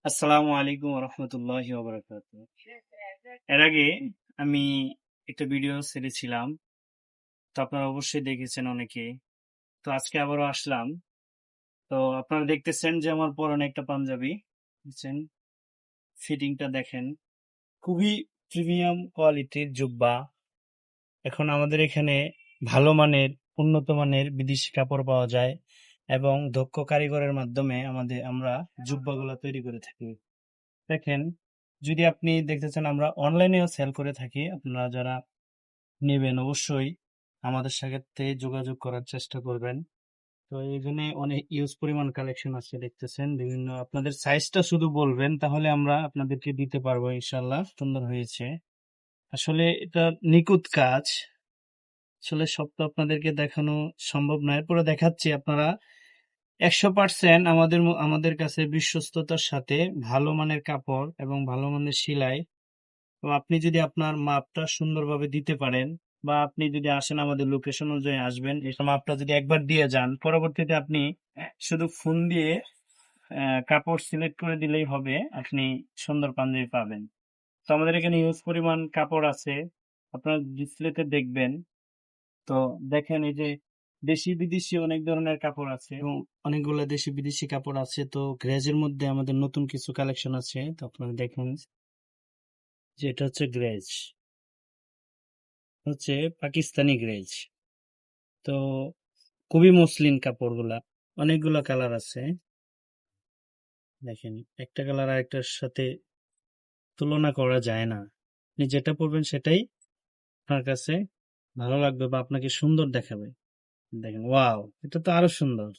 আসসালামু আলাইকুম রহমতুল্লাহি এর আগে আমি একটা ভিডিও ছেড়েছিলাম, তো আপনারা অবশ্যই দেখেছেন অনেকে। তো আজকে আবারও আসলাম। তো আপনারা দেখতেছেন যে আমার পরনে একটা পাঞ্জাবি, বুঝছেন, ফিটিংটা দেখেন, খুবই প্রিমিয়াম কোয়ালিটির জুব্বা। এখন আমাদের এখানে ভালো মানের, উন্নত মানের বিদেশি কাপড় পাওয়া যায় এবং দক্ষ কারিগরের মাধ্যমে আমরা জুব্বাগুলো তৈরি করে থাকি। দেখেন, যদি আপনি দেখতে চান, আমরা অনলাইনেও সেল করে থাকি। আপনারা যারা নেবেন অবশ্যই আমাদের সাথে যোগাযোগ করার চেষ্টা করবেন। তো এখানে অনেক ইউজ পরিমাণ কালেকশন আছে, দেখতেছেন বিভিন্ন। আপনাদের সাইজটা শুধু বলবেন, তাহলে আমরা আপনাদেরকে দিতে পারবো ইনশাল্লাহ। সুন্দর হয়েছে। আসলে এটা নিখুঁত কাজ। আসলে সব তো আপনাদেরকে দেখানো সম্ভব নয়, এরপরে দেখাচ্ছি। আপনারা 100% আমাদের কাছে বিশ্বস্ততার সাথে ভালো মানের কাপড় এবং ভালো মানের সেলাই। তো আপনি যদি আপনার মাপটা সুন্দরভাবে দিতে পারেন, বা আপনি যদি আসেন, আমাদের লোকেশন অনুযায়ী আসবেন, এই মাপটা যদি একবার দিয়ে যান, পরবর্তীতে আপনি শুধু ফোন দিয়ে কাপড় সিলেক্ট করে দিলেই হবে, আপনি সুন্দর পাঞ্জাবি পাবেন। তো আমাদের এখানে হিউজ পরিমাণ কাপড় আছে, আপনারা ডিসপ্লেতে দেখবেন। তো দেখেন, এই যে দেশি বিদেশি অনেক ধরনের কাপড় আছে এবং অনেকগুলো দেশি বিদেশি কাপড় আছে। তো গ্রেজের মধ্যে আমাদের নতুন কিছু কালেকশন আছে, তো আপনারা দেখেন যে এটা হচ্ছে গ্রেজ, হচ্ছে পাকিস্তানি গ্রেজ। তো খুবই মসলিন কাপড়গুলা, অনেকগুলা কালার আছে। দেখেন, একটা কালার আরেকটার সাথে তুলনা করা যায় না। আপনি যেটা পরবেন সেটাই আপনার কাছে ভালো লাগবে বা আপনাকে সুন্দর দেখাবে। দেখেন, ওয়াও, এটা তো আরো সুন্দর।